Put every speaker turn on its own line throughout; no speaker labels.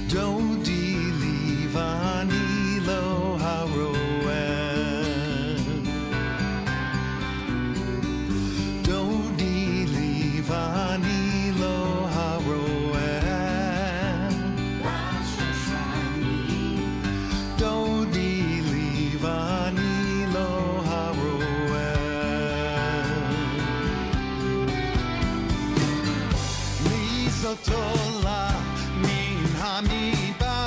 Dodi livani lo haroel. Dodi livani lo haroel. Dodi livani lo haroel. Lizotola min hamidbar.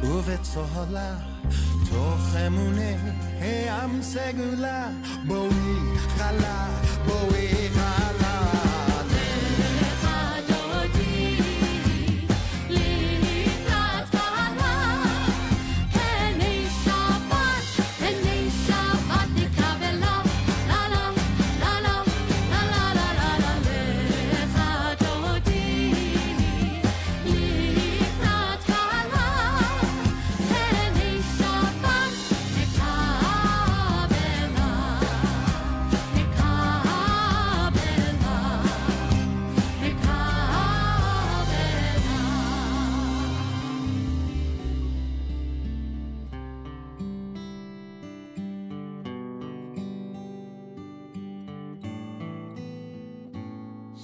ובצהלה תוך אמוני העם סגולה בואי חלה בואי חלה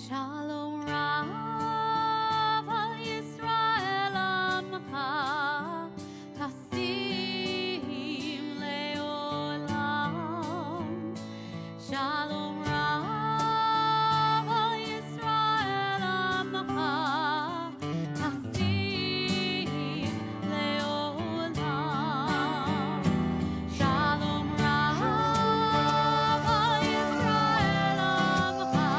Shalom Rav al Yisrael Amcha Tasim Leolam Shalom Rav al Yisrael Amcha Tasim Leolam Shalom Rav al Yisrael Amcha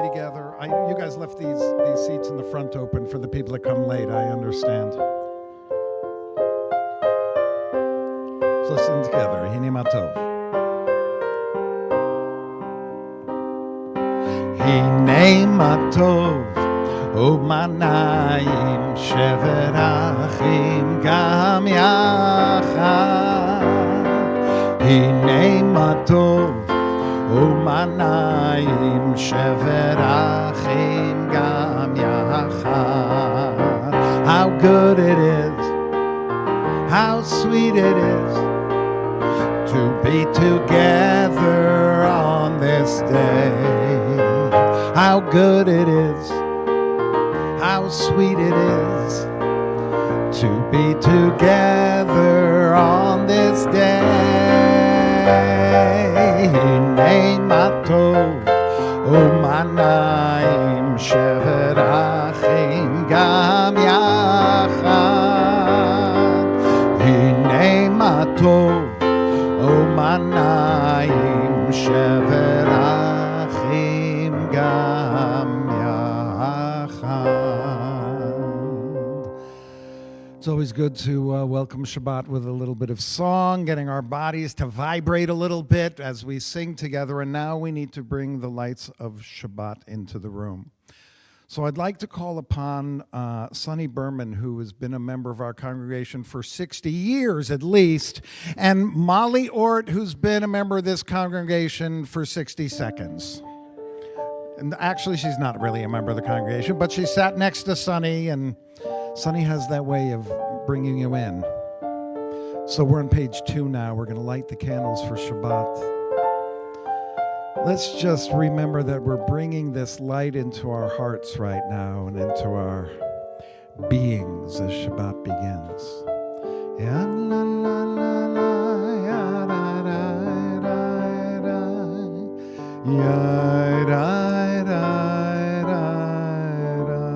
be together. You guys left these seats in the front open for the people that come late. I understand. So let's sing together. Hine matov. Hine matov u'manayim shevet achim gam yachad. Hine matov u'manayim shevet achim gam yachad. How good it is, how sweet it is to be together on this day. How good it is, how sweet it is to be together on this day. Hinei matov u'manayim shevet achim gam yachad. Hinei matov u'manayim shevet achim gam yachad. It's always good to welcome Shabbat with a little bit of song, getting our bodies to vibrate a little bit as we sing together. And now we need to bring the lights of Shabbat into the room. So I'd like to call upon Sonny Berman, who has been a member of our congregation for 60 years at least, and Molly Ort, who's been a member of this congregation for 60 seconds. And actually, she's not really a member of the congregation, but she sat next to Sonny, and Sonny has that way of bringing you in. So we're on page 2 now. We're going to light the candles for Shabbat. Let's just remember that we're bringing this light into our hearts right now and into our beings as Shabbat begins. Ya la la la la, ya da da da da, ya da da da da.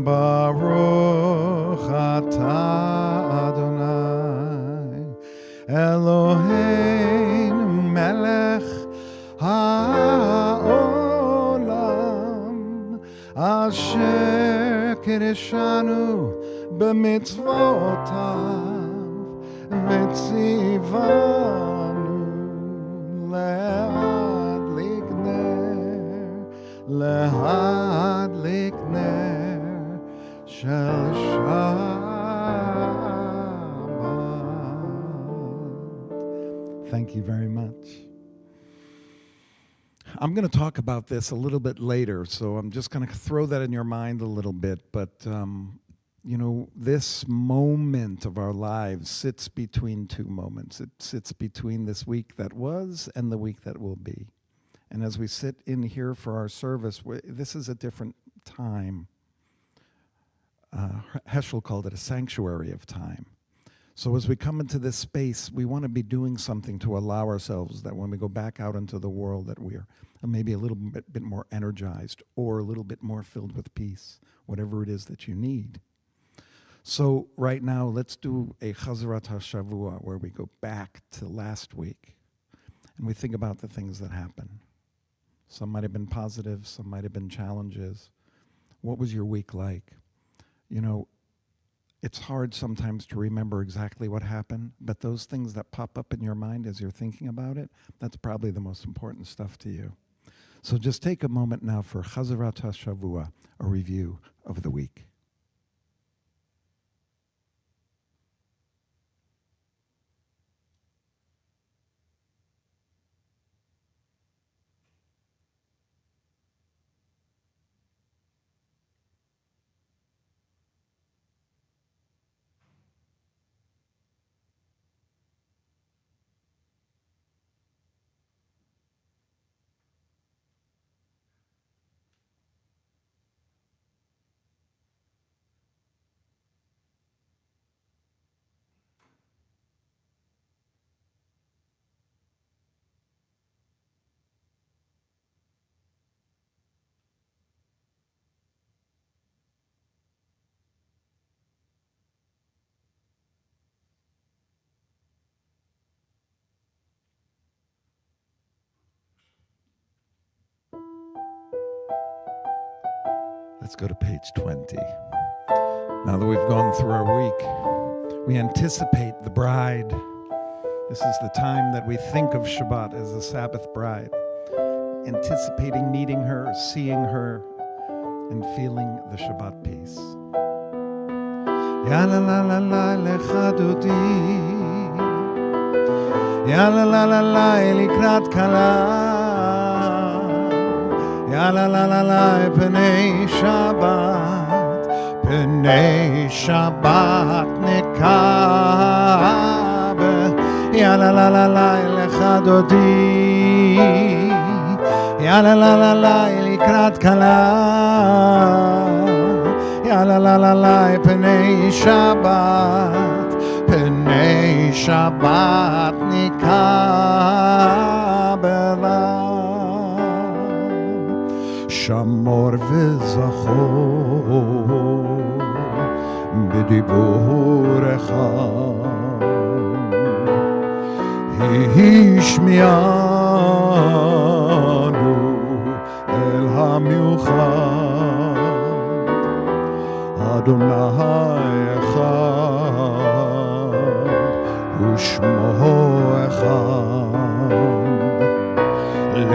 Baruch atah Adonai Eloheinu melech ha'olam asher kireshanu b'mitzvotav v'tzivanu lehadlik ner shel Shabbat. Thank you very much. I'm going to talk about this a little bit later, so I'm just going to throw that in your mind a little bit. But, you know, this moment of our lives sits between two moments. It sits between this week that was and the week that will be. And as we sit in here for our service, this is a different time. Heschel called it a sanctuary of time. So as we come into this space, we want to be doing something to allow ourselves that when we go back out into the world that we're maybe a little bit more energized or a little bit more filled with peace, whatever it is that you need. So right now, let's do a Chazarat HaShavua where we go back to last week and we think about the things that happened. Some might have been positive, some might have been challenges. What was your week like? You know, it's hard sometimes to remember exactly what happened, but those things that pop up in your mind as you're thinking about it, that's probably the most important stuff to you. So just take a moment now for Chazarat HaShavua, a review of the week. Let's go to page 20. Now that we've gone through our week, we anticipate the bride. This is the time that we think of Shabbat as the Sabbath bride, anticipating meeting her, seeing her, and feeling the Shabbat peace. Ya la la la la lecha dodi, ya la la la la likrat kala, ya la la la la penei Shabbat, penei Shabbat nekabe, ya la la la la lecha dodi, ya la la la la likrat kala. Ya la la la la penei Shabbat nikabela Shamor v'zachor b'diburecha hishmianu el hamiuchad Adonai echad u'shmo echad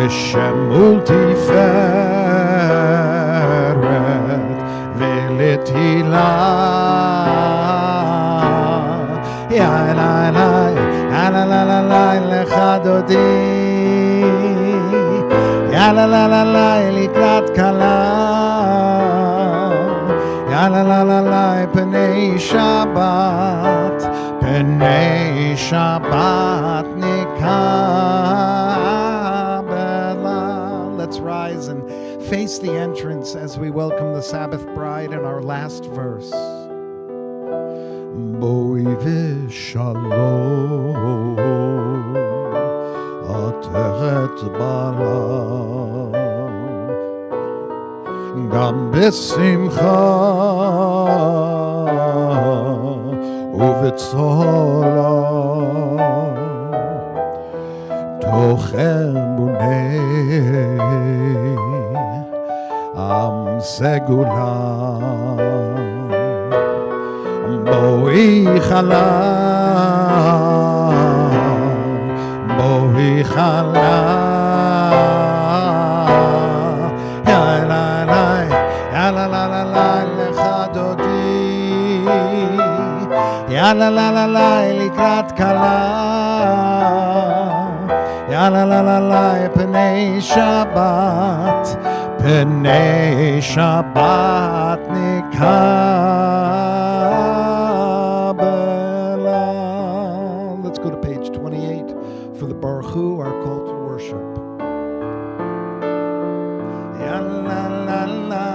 l'shem ultiferet v'letila ya la la la la la la lecha dodi ya la la la la likrat kala Ya la la la la penei Shabbat nikabela. Let's rise and face the entrance as we welcome the Sabbath bride in our last verse. Boi v'shalom ateret bala גם בשמחה ובצהלה תוך אמוני עם סגולה בואי חלה בואי חלה Ya la la la la likrat kala Ya la la la la penei Shabbat nikabela. Let's go to page 28 for the Baruch Hu, our call to worship. Ya la la la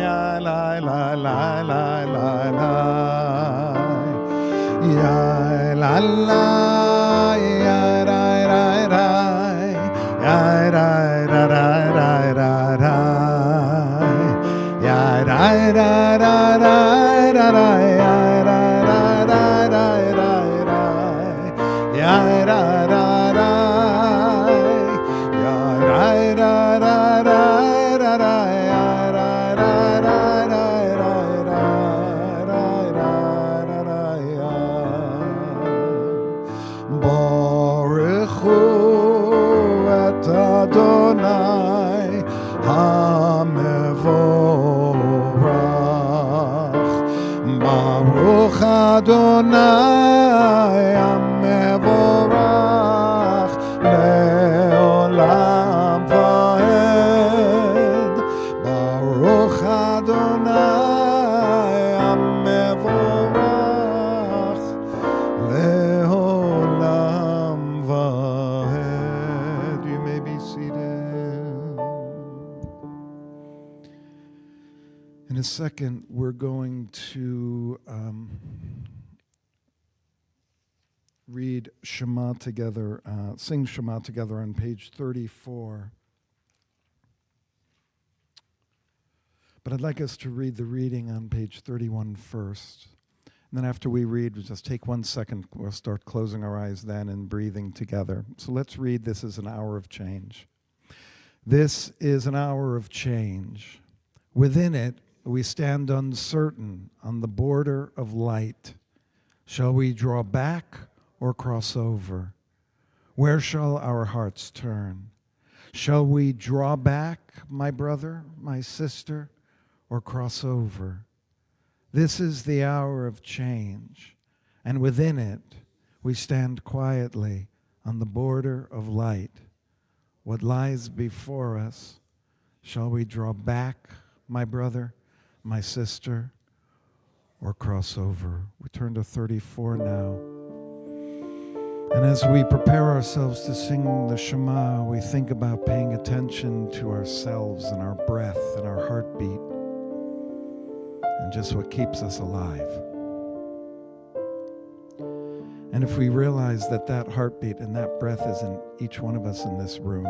ya la la la la la la Ya la la ya ra ra ra ya ra ra ra ra ra ra ya ra ra ra ra ra ra ya ra ra ra ra ra ra ya ra ra ra ya ra ra ra ra ra ra ya ra ra ra ra Adonai HaMevorach Baruch Adonai HaMevorach Le'olam Va'ed Baruch Adonai HaMevorach Le'olam Va'ed. You may be seated. In a second, we're going to read Shema together, sing Shema together on page 34. But I'd like us to read the reading on page 31 first. And then after we read, we'll just take 1 second. We'll start closing our eyes then and breathing together. So let's read This is an Hour of Change. This is an hour of change. Within it, we stand uncertain on the border of light. Shall we draw back or cross over? Where shall our hearts turn? Shall we draw back, my brother, my sister, or cross over? This is the hour of change, and within it, we stand quietly on the border of light. What lies before us? Shall we draw back, my brother, my sister, or cross over? We turn to 34 now. And as we prepare ourselves to sing the Shema, we think about paying attention to ourselves and our breath and our heartbeat and just what keeps us alive. And if we realize that that heartbeat and that breath is in each one of us in this room,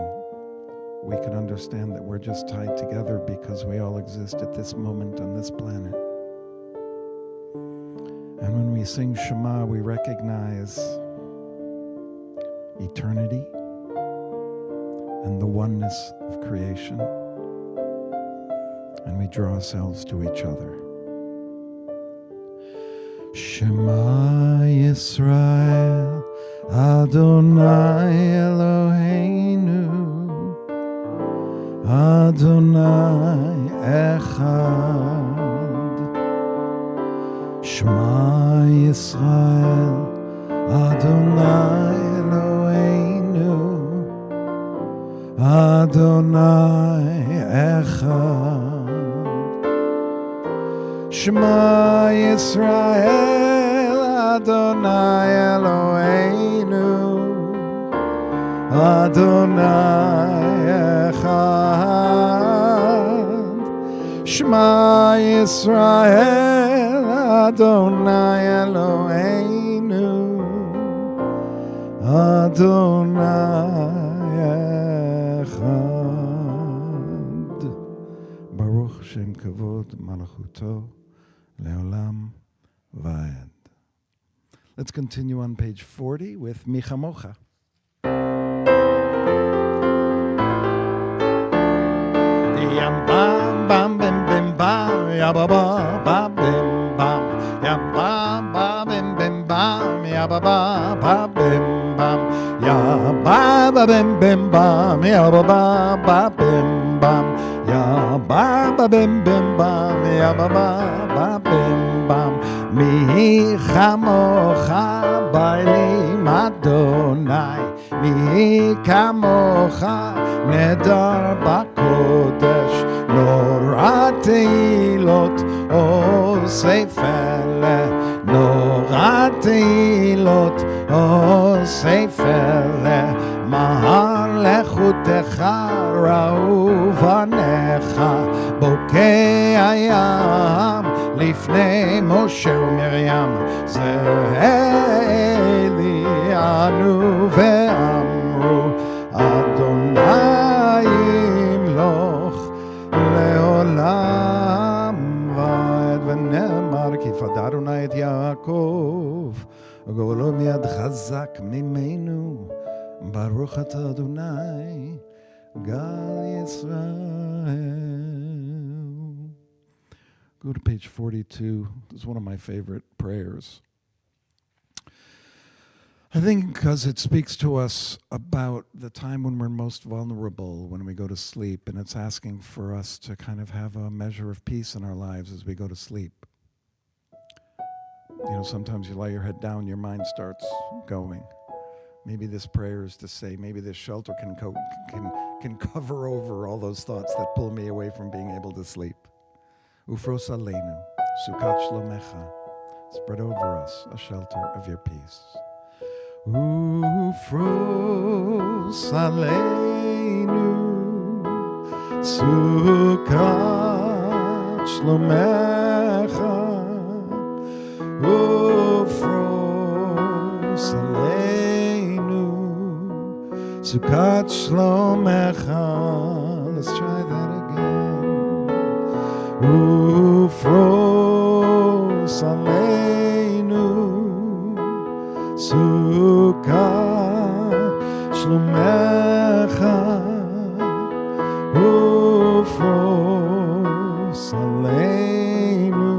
we can understand that we're just tied together because we all exist at this moment on this planet. And when we sing Shema, we recognize eternity and the oneness of creation, and we draw ourselves to each other. Shema Yisrael, Adonai Eloheinu, Adonai Echad. Shema Yisrael, Adonai Eloheinu, Adonai Echad. Shema Yisrael, Adonai Eloheinu, Adonai Echad. Shema Yisrael, Adonai Eloheinu, Adonai Echad. Baruch Shem Kavod Malachuto Leolam Vayed. Let's continue on page 40 with Michamocha. Yam bam bam bim bim bam, ya ba ba ba bim bam, ya ba ba bim bim bam, ya ba ba ba bim bam, ya ba ba bim bim bam, ya ba ba ba bim bam, ya ba ba bim bim bam, ya ba ba ba bim bam. Mi chamocha bailim Adonai, mi kamocha nedar bakodesh, nora teilot osefele, nora teilot osefele, mahar lechutecha ra'u vanecha, bokei hayam לפני משה ומרים, זה אלינו ואמרו, אדוני ימלוך לעולם ועד. ונאמר כי פדה אדוני את יעקב, וגואלו מיד חזק ממנו, ברוך אתה אדוני גל ישראל. Go to page 42. This is one of my favorite prayers. I think because it speaks to us about the time when we're most vulnerable, when we go to sleep, and it's asking for us to kind of have a measure of peace in our lives as we go to sleep. You know, sometimes you lay your head down, your mind starts going. Maybe this prayer is to say, maybe this shelter can cover over all those thoughts that pull me away from being able to sleep. Ufros aleinu, sukat shlomecha, spread over us a shelter of your peace. Ufros aleinu, sukat shlomecha, ufros aleinu, sukat shlomecha. Let's try that again. Ufros aleinu, sukat shlomecha, ufros Aleinu,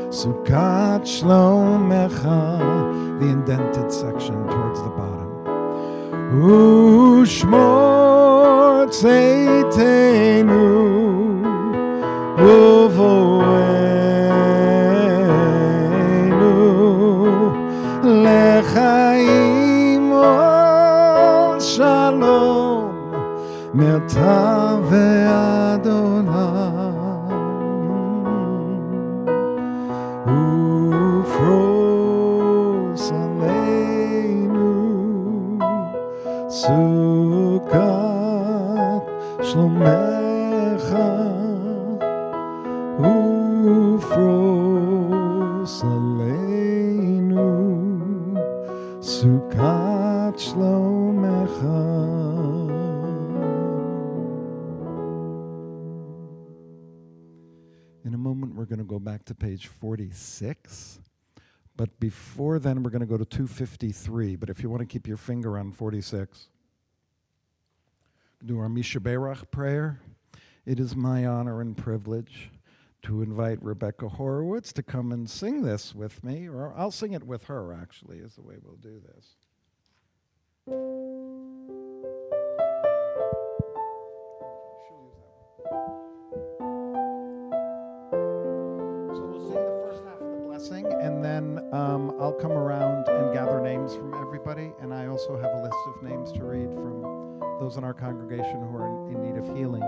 Sukkot Shlomecha, the indented section towards the bottom. Ushmor Tzeitenu, Uvoenu, Lechaim ol Shalom, Merta ve'ad olam, Ufros aleinu, Sukkot Shlomecha, Ufros aleinu, Sukkot Shlomecha. In a moment, we're going to go back to page 46. But before then, we're going to go to 253. But if you want to keep your finger on 46, do our Misha Berach prayer. It is my honor and privilege to invite Rebecca Horowitz to come and sing this with me, or I'll sing it with her, actually, is the way we'll do this. And then I'll come around and gather names from everybody, and I also have a list of names to read from those in our congregation who are in need of healing.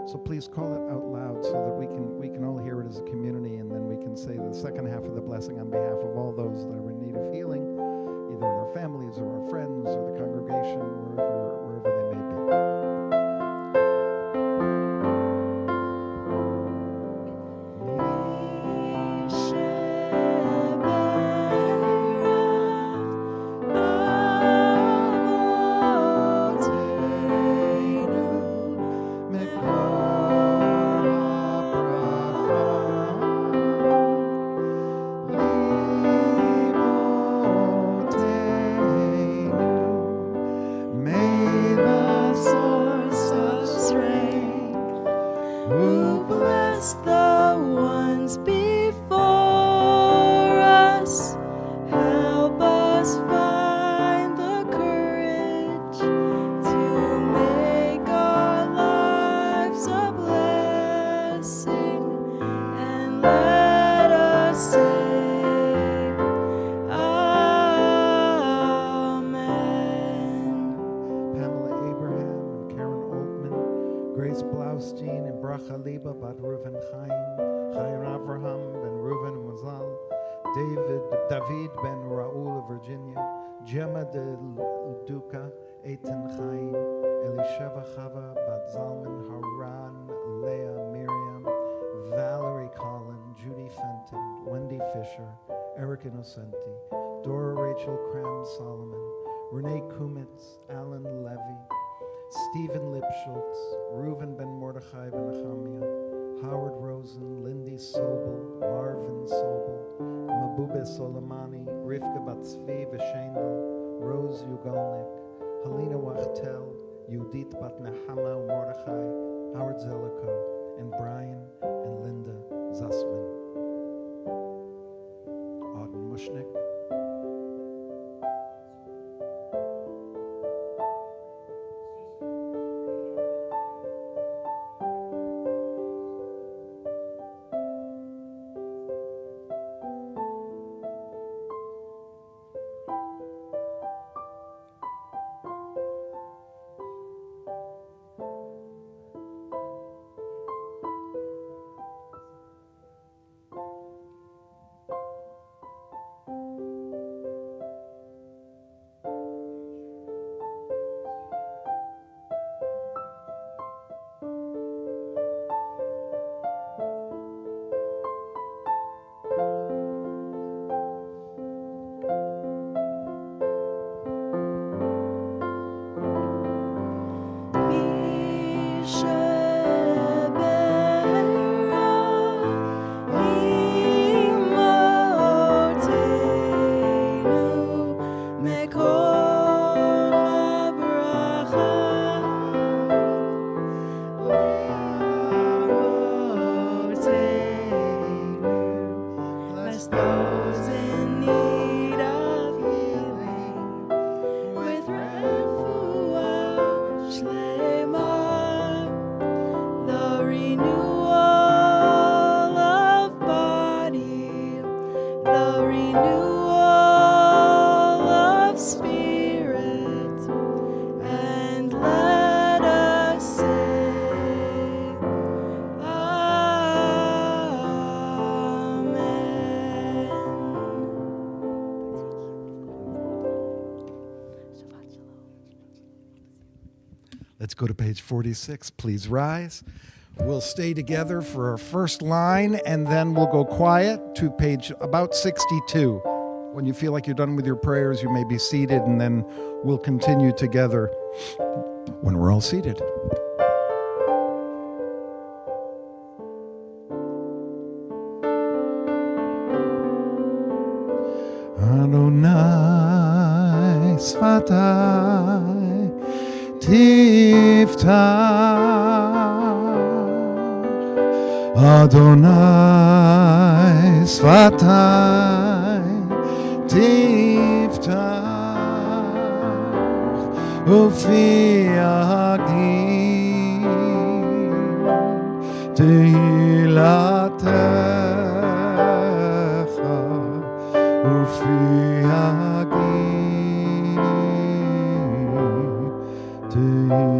So please call it out loud so that we can all hear it as a community, and then we can say the second half of the blessing on behalf of all those that are in need of healing, either in our families or our friends or the congregation, wherever they may be. David ben Raul of Virginia, Gemma de Duca, Eitan Chaim, Elisheva Chava, Bat Zalman, Haran, Leah, Miriam, Valerie Collin, Judy Fenton, Wendy Fisher, Eric Innocenti, Dora Rachel Cram Solomon, Renee Kumitz, Alan Levy, Stephen Lipschultz, Reuven ben Mordechai ben Nechemia, Howard Rosen, Lindy Sobel, Marvin Sobel, Mabube Soleimani, Rivka Batzvi Veshendel, Rose Yugalnik, Helena Wachtel, Yudit Bat Nehama Mordechai, Howard Zellico, and Brian and Linda Zussman. Auden Mushnick. Let's go to page 46. Please rise. We'll stay together for our first line, and then we'll go quiet to page about 62. When you feel like you're done with your prayers, you may be seated, and then we'll continue together when we're all seated. Adonai Sfatai Tiftach, Adonai Sfatai Tiftach, Ufi Agdim Tehilatecha, Ufi Agdim Tehilatecha.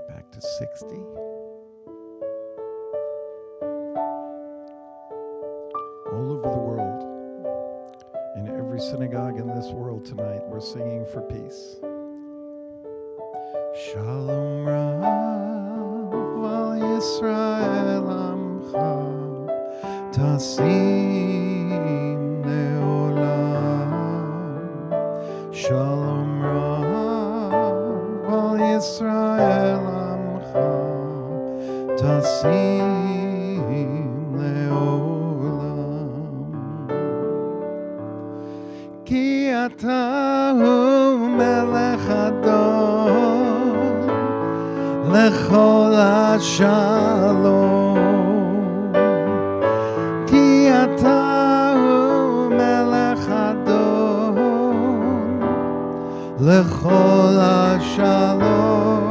Back to 60. All over the world, in every synagogue in this world tonight, we're singing for peace. Shalom Rav al Yisrael Amcha Tasim Leolam. Shalom Rav al Yisrael Amcha Tasim Leolam. Ki ata hu melech adon lechol hashalom. Ki ata hu melech adon lechol hashalom.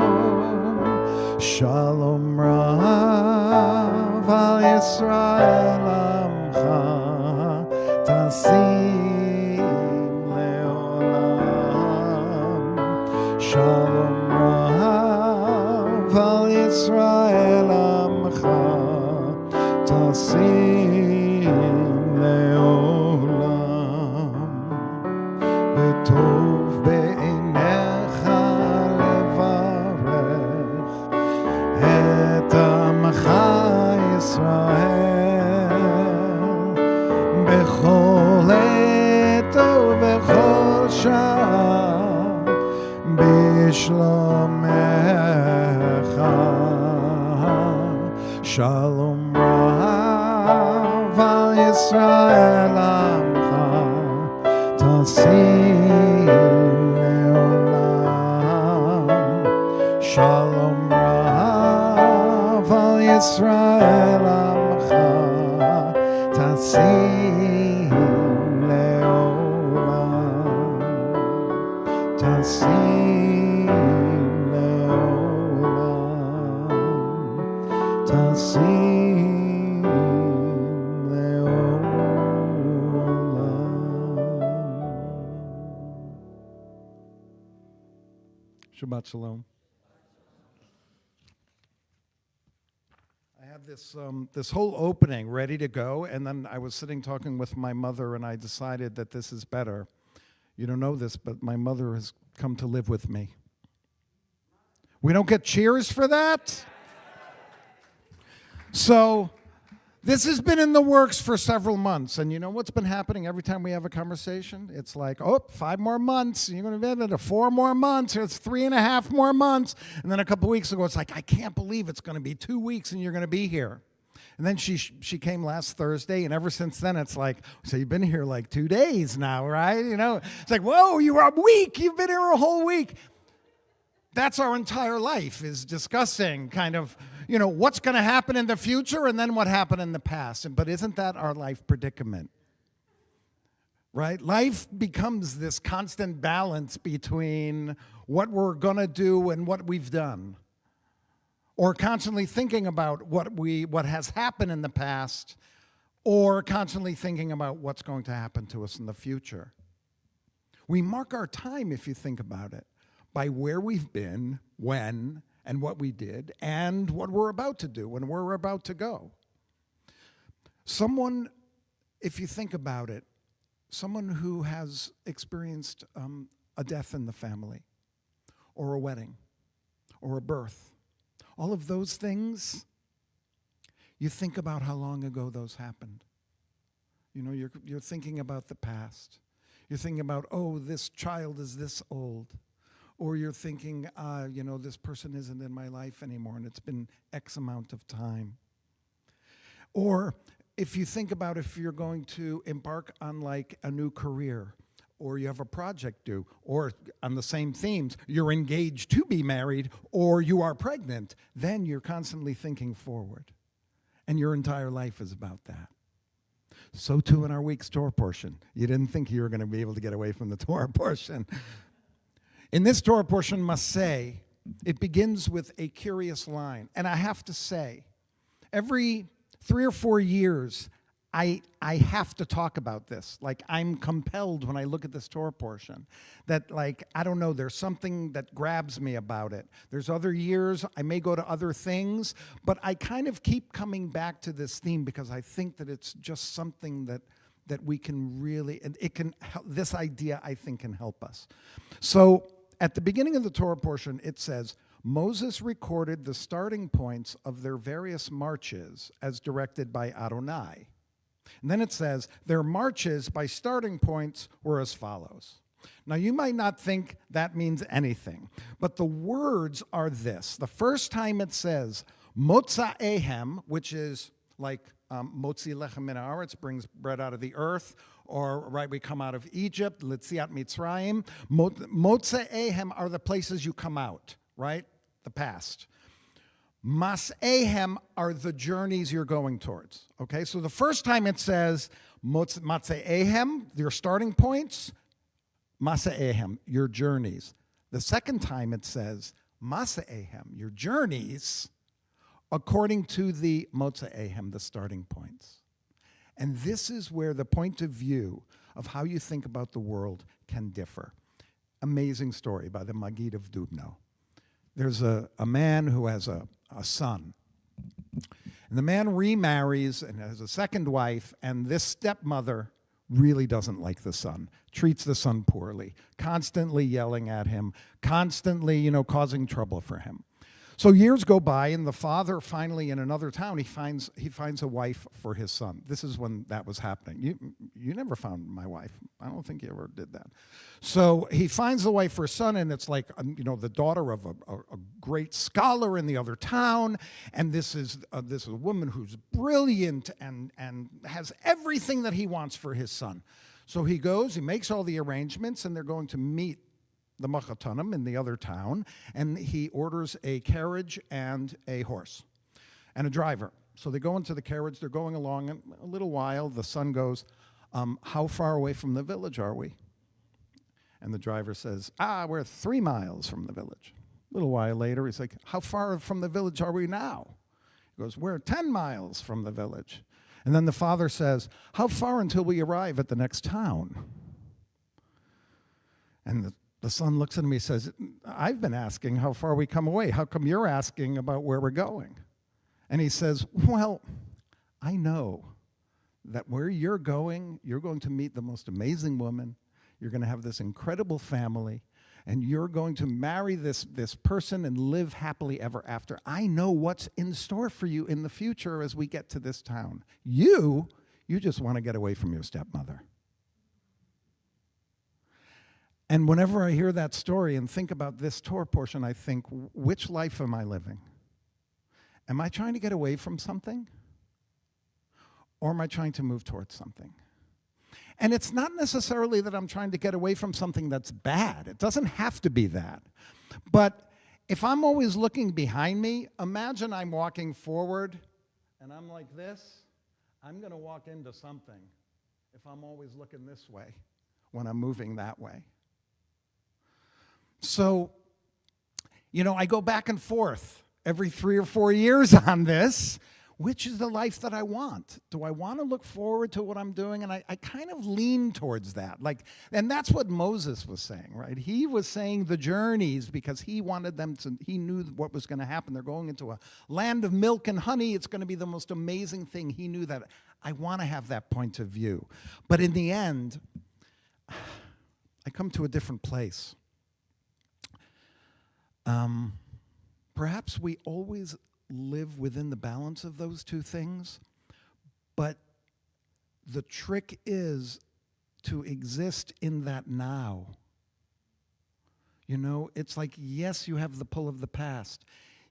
Shalom Rav al Yisrael Amcha Tasim Leolam. Shalom Rav al Yisrael Amcha Tasim Leolam. V'tov be'einecha levarech Shalom Rav al Yisrael Amcha Tasim Leolam. Shalom Rav al Yisrael Amcha Tasim Leolam. Tasim Leolam. Tasim Leolam. Shabbat Shalom. I have this whole opening ready to go, and then I was sitting talking with my mother, and I decided that this is better. You don't know this, but my mother has come to live with me. We don't get cheers for that? So this has been in the works for several months, and you know what's been happening every time we have a conversation? It's like, 5 more months, you're going to be into 4 more months, or it's 3.5 more months, and then a couple weeks ago, it's like, I can't believe it's going to be 2 weeks and you're going to be here. And then she came last Thursday, and ever since then, it's like, so you've been here like 2 days now, right? You know, it's like, whoa, you were a week, you've been here a whole week. That's our entire life, is discussing kind of, you know, what's going to happen in the future and then what happened in the past. But isn't that our life predicament? Right? Life becomes this constant balance between what we're going to do and what we've done. Or constantly thinking about what has happened in the past, or constantly thinking about what's going to happen to us in the future. We mark our time, if you think about it, by where we've been, when, and what we did, and what we're about to do, and where we're about to go. Someone, if you think about it, someone who has experienced a death in the family, or a wedding, or a birth, all of those things, you think about how long ago those happened. You know, you're thinking about the past. You're thinking about, this child is this old. Or you're thinking, this person isn't in my life anymore, and it's been X amount of time. Or if you think about if you're going to embark on like a new career, or you have a project due, or on the same themes, you're engaged to be married, or you are pregnant, then you're constantly thinking forward. And your entire life is about that. So too in our week's Torah portion. You didn't think you were going to be able to get away from the Torah portion. In this Torah portion, Maseh, it begins with a curious line. And I have to say, every 3 or 4 years, I have to talk about this. Like, I'm compelled when I look at this Torah portion that, like, I don't know, there's something that grabs me about it. There's other years, I may go to other things, but I kind of keep coming back to this theme because I think that it's just something that we can really, this idea, I think, can help us. So, at the beginning of the Torah portion, it says, Moses recorded the starting points of their various marches as directed by Adonai. And then it says, their marches by starting points were as follows. Now, you might not think that means anything, but the words are this. The first time it says, Motza'ehem, which is like Motzi lechem min haaretz, brings bread out of the earth, or right, we come out of Egypt, Litziat Mitzrayim. Motza'ehem are the places you come out, right? The past. Mas'ehem are the journeys you're going towards. Okay, so the first time it says Matza'ehem, your starting points, Masa'ehem, your journeys. The second time it says Masa'ehem, your journeys, according to the Motza'ehem, the starting points. And this is where the point of view of how you think about the world can differ. Amazing story by the Maggid of Dubno. There's a man who has a son. And the man remarries and has a second wife, and this stepmother really doesn't like the son, treats the son poorly, constantly yelling at him, constantly, causing trouble for him. So years go by, and the father finally, in another town, he finds a wife for his son. This is when that was happening. You never found my wife. I don't think you ever did that. So he finds the wife for his son, and it's like the daughter of a great scholar in the other town, and this is a woman who's brilliant and has everything that he wants for his son. So he goes, he makes all the arrangements, and they're going to meet the Machatanim in the other town, and he orders a carriage and a horse and a driver. So they go into the carriage, they're going along, and a little while, the son goes, how far away from the village are we? And the driver says, we're 3 miles from the village. A little while later, he's like, how far from the village are we now? He goes, we're 10 miles from the village. And then the father says, how far until we arrive at the next town? And the son looks at me and says, I've been asking how far we come away. How come you're asking about where we're going? And he says, well, I know that where you're going to meet the most amazing woman. You're going to have this incredible family, and you're going to marry this person and live happily ever after. I know what's in store for you in the future as we get to this town. You just want to get away from your stepmother. And whenever I hear that story and think about this Torah portion, I think, which life am I living? Am I trying to get away from something? Or am I trying to move towards something? And it's not necessarily that I'm trying to get away from something that's bad. It doesn't have to be that. But if I'm always looking behind me, imagine I'm walking forward and I'm like this. I'm going to walk into something if I'm always looking this way when I'm moving that way. So, I go back and forth every 3 or 4 years on this. Which is the life that I want? Do I want to look forward to what I'm doing? And I kind of lean towards that. And that's what Moses was saying, right? He was saying the journeys because he wanted them to, he knew what was going to happen. They're going into a land of milk and honey. It's going to be the most amazing thing. He knew that. I want to have that point of view. But in the end, I come to a different place. Perhaps we always live within the balance of those two things, but the trick is to exist in that now. It's like, yes, you have the pull of the past.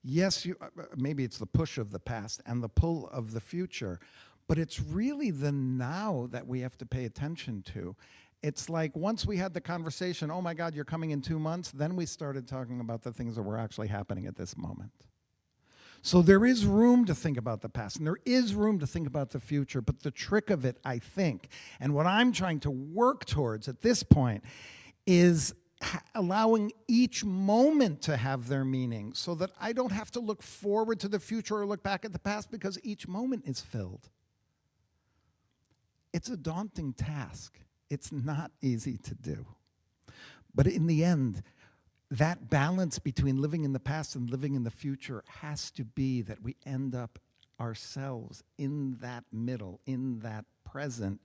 Yes, maybe it's the push of the past and the pull of the future, but it's really the now that we have to pay attention to. It's like once we had the conversation, oh my God, you're coming in 2 months, then we started talking about the things that were actually happening at this moment. So there is room to think about the past, and there is room to think about the future, but the trick of it, I think, and what I'm trying to work towards at this point is allowing each moment to have their meaning so that I don't have to look forward to the future or look back at the past because each moment is filled. It's a daunting task. It's not easy to do. But in the end, that balance between living in the past and living in the future has to be that we end up ourselves in that middle, in that present,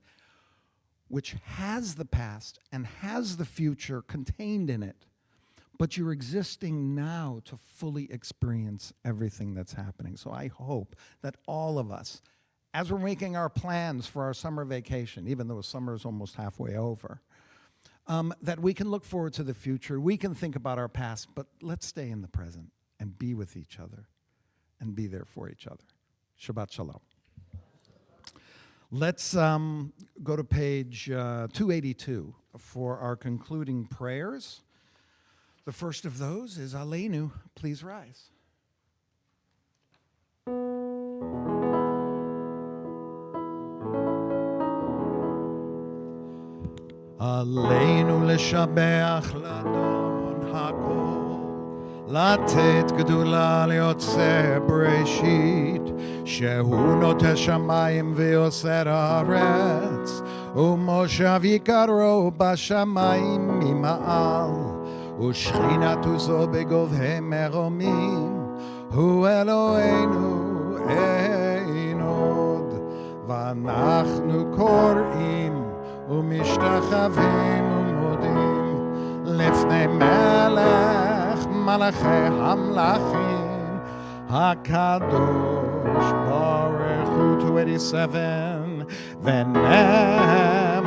which has the past and has the future contained in it. But you're existing now to fully experience everything that's happening. So I hope that all of us, as we're making our plans for our summer vacation, even though summer is almost halfway over, that we can look forward to the future. We can think about our past, but let's stay in the present and be with each other and be there for each other. Shabbat Shalom. Let's go to page 282 for our concluding prayers. The first of those is Aleinu. Please rise. עלינו לשבח לאדון הכל, לתת גדולה ליוצא בראשית, שהוא נוטה שמיים ויוסר הארץ, ומושב יקרו בשמיים ממעל, ושכינתו זו בגובהי מרומים, הוא אלוהינו אין עוד, ואנחנו קוראים ומשתחווים ומודים לפני מלך מלכי המלכים HaKadosh Baruch Hu 287 V'nemar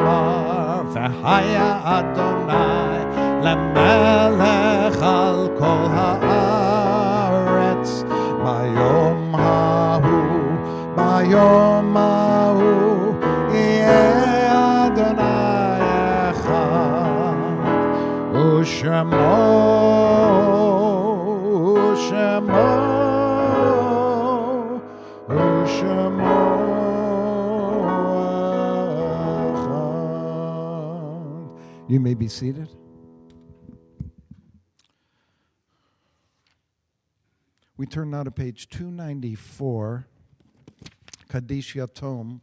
V'haya Adonai Lemelech al kol haaretz Bayom hahu Yeh Adonai echad U'shemo You may be seated. We turn now to page 294, Kaddish Yatom.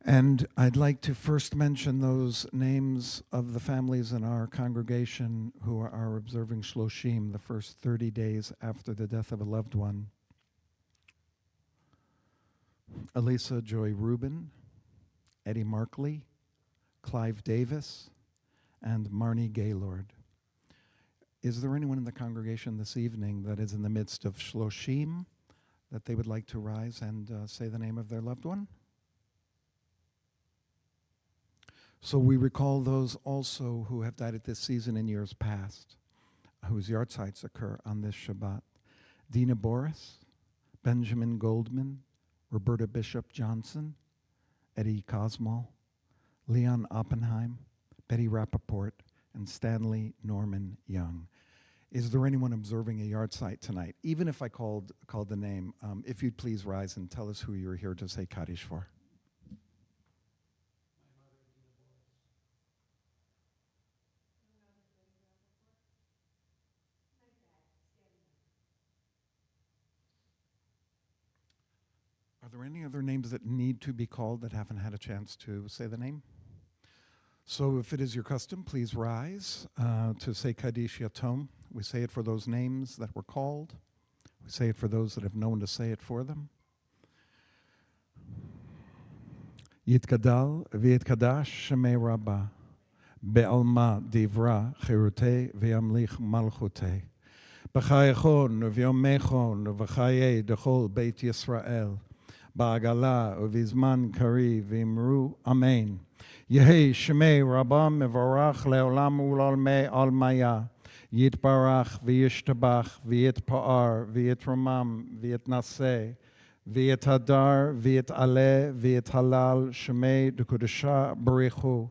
And I'd like to first mention those names of the families in our congregation who are observing Shloshim, the first 30 days after the death of a loved one. Elisa Joy Rubin, Eddie Markley, Clive Davis, and Marnie Gaylord. Is there anyone in the congregation this evening that is in the midst of Shloshim that they would like to rise and say the name of their loved one? So we recall those also who have died at this season in years past, whose yahrzeits occur on this Shabbat. Dina Boris, Benjamin Goldman, Roberta Bishop Johnson, Eddie Cosmall, Leon Oppenheim, Betty Rappaport, and Stanley Norman Young. Is there anyone observing a yahrzeit tonight? Even if I called the name, if you'd please rise and tell us who you're here to say Kaddish for. Are there any other names that need to be called that haven't had a chance to say the name? So if it is your custom, please rise to say Kaddish Yatom. We say it for those names that were called. We say it for those that have known to say it for them. Yitkadal v'yitkadash shemei Rabbah be'alma divra chirutei v'yamlich malchutei b'chayechon v'yomechon v'chayei dechol beit Yisrael ba'agala uvizman kari v'imru amen. Yehi shemei Rabbah mevorach le'olam u'l'olmei almaya yitbarach v'yishtabach v'yitpa'ar v'yitromam v'yitnaseh v'yithadar v'yit'aleh v'yithalal shemei d'kudesha barichu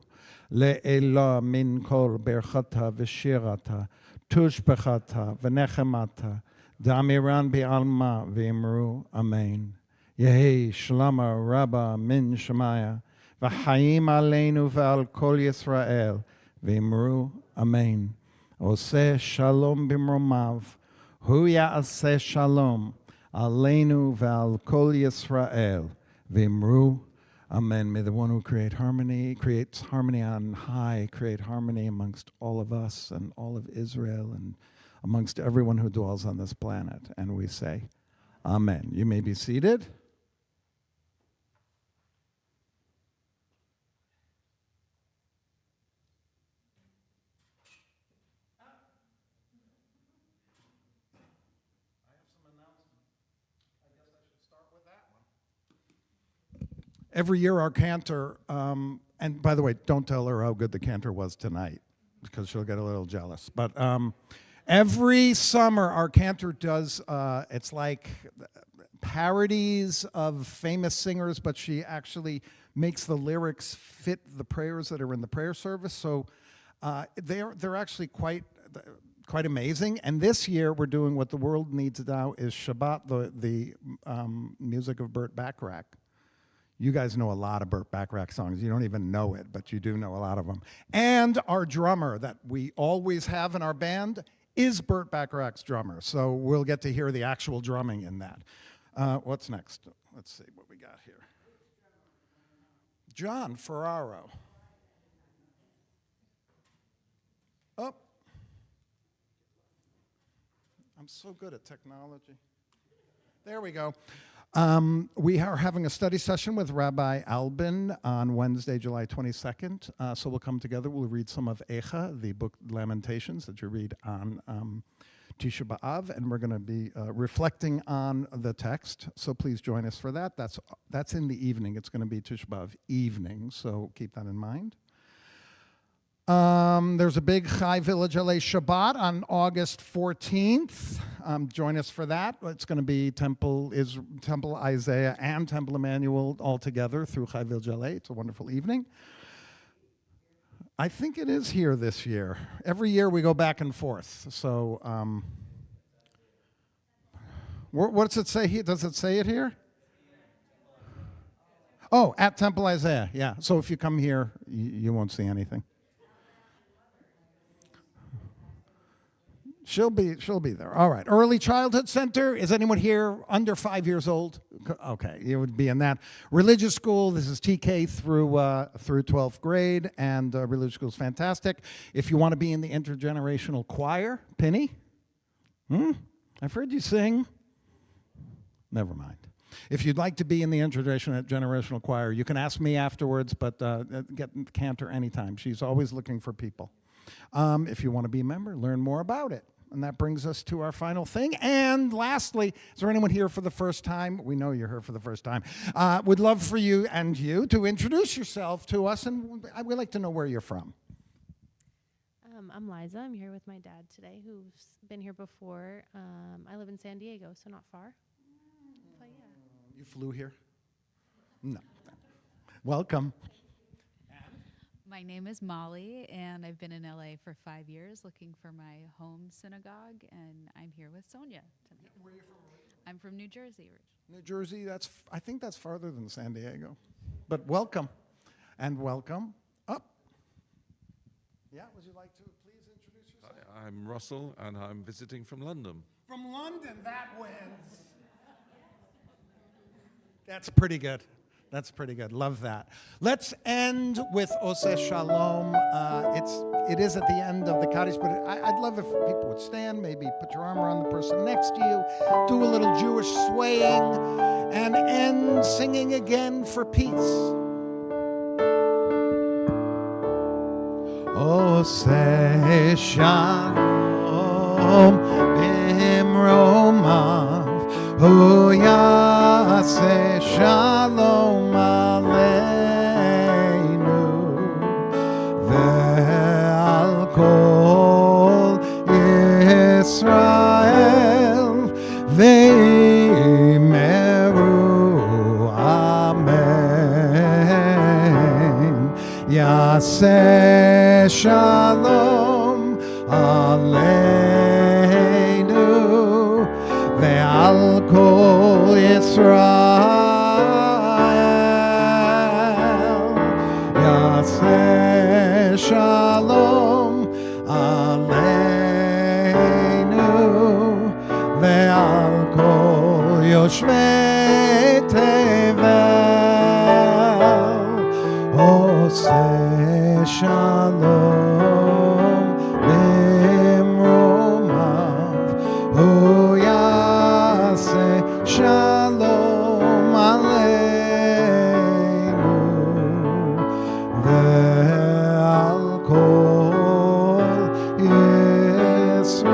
le'elah min kol berchata v'shirata tushbechata v'nechemata da'amiran bi'alma v'imru amen. Yehi shlama rabba min shemaya v'chaim aleinu v'al kol Yisrael v'imru amen. Oseh shalom b'mromav hu ya'aseh shalom aleinu v'al kol Yisrael v'imru amen. May the one who creates harmony on high, create harmony amongst all of us and all of Israel and amongst everyone who dwells on this planet. And we say, amen. You may be seated. Every year our cantor, and by the way, don't tell her how good the cantor was tonight, because she'll get a little jealous. But every summer our cantor does, it's like parodies of famous singers, but she actually makes the lyrics fit the prayers that are in the prayer service. So they're actually quite amazing. And this year we're doing what the world needs now is Shabbat, the music of Burt Bacharach. You guys know a lot of Burt Bacharach songs. You don't even know it, but you do know a lot of them. And our drummer that we always have in our band is Burt Bacharach's drummer. So we'll get to hear the actual drumming in that. What's next? Let's see what we got here. John Ferraro. Oh. I'm so good at technology. There we go. We are having a study session with Rabbi Albin on Wednesday, July 22nd. So we'll come together. We'll read some of Echa, the book Lamentations that you read on Tisha B'Av, and we're going to be reflecting on the text. So please join us for that. That's in the evening. It's going to be Tisha B'Av evening, so keep that in mind. There's a big Chai Village LA Shabbat on August 14th. Join us for that. It's going to be Temple Isaiah and Temple Emanuel all together through Chai Village LA. It's a wonderful evening. I think it is here this year. Every year we go back and forth. So what does it say here? Does it say it here? Oh, at Temple Isaiah, yeah. So if you come here, you won't see anything. She'll be there. All right. Early Childhood Center. Is anyone here under 5 years old? Okay, you would be in that. Religious school. This is TK through 12th grade, and religious school is fantastic. If you want to be in the intergenerational choir, Penny, I've heard you sing. Never mind. If you'd like to be in the intergenerational choir, you can ask me afterwards, but get Cantor anytime. She's always looking for people. If you want to be a member, learn more about it. And that brings us to our final thing. And lastly, is there anyone here for the first time? We know you're here for the first time. We'd love for you to introduce yourself to us, and we'd like to know where you're from.
I'm Liza. I'm here with my dad today, who's been here before. I live in San Diego, so not far. But yeah.
You flew here? No. Welcome.
My name is Molly, and I've been in LA for 5 years looking for my home synagogue, and I'm here with Sonia tonight.
Where are you from?
I'm from New Jersey.
New Jersey, I think that's farther than San Diego. But welcome, and welcome up. Yeah, would you like to please introduce yourself?
Hi, I'm Russell, and I'm visiting from London.
From London, that wins. That's pretty good. That's pretty good. Love that. Let's end with Oseh Shalom. It is at the end of the Kaddish, but I'd love if people would stand, maybe put your arm around the person next to you, do a little Jewish swaying, and end singing again for peace. Oseh Shalom bimromav hu yaseh shalom aleinu ve'al kol Yisrael ve'imeru amen. Yaseh shalom aleinu ve'al kol Yisrael. Yaseh shalom aleinu ve'al kol yoshvei tevel. Oseh shalom bimromav hu yaseh shalom aleinu ve'al kol Yisrael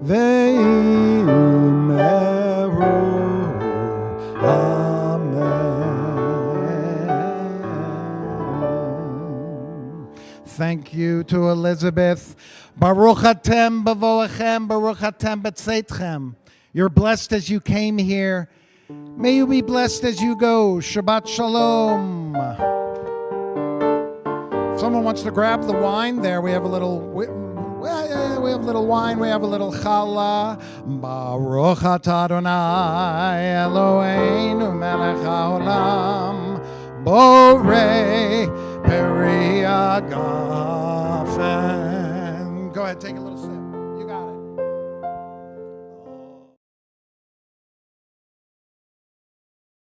ve'imeru amen. Thank you to Elizabeth. Baruch atem b'voachem, Baruch atem b'tzeitchem. You're blessed as you came here. May you be blessed as you go. Shabbat Shalom. If someone wants to grab the wine there, we have a little wine, we have a little challah. Baruch atah Adonai Eloheinu melech haolam borei peri hagafen. Go ahead, take a little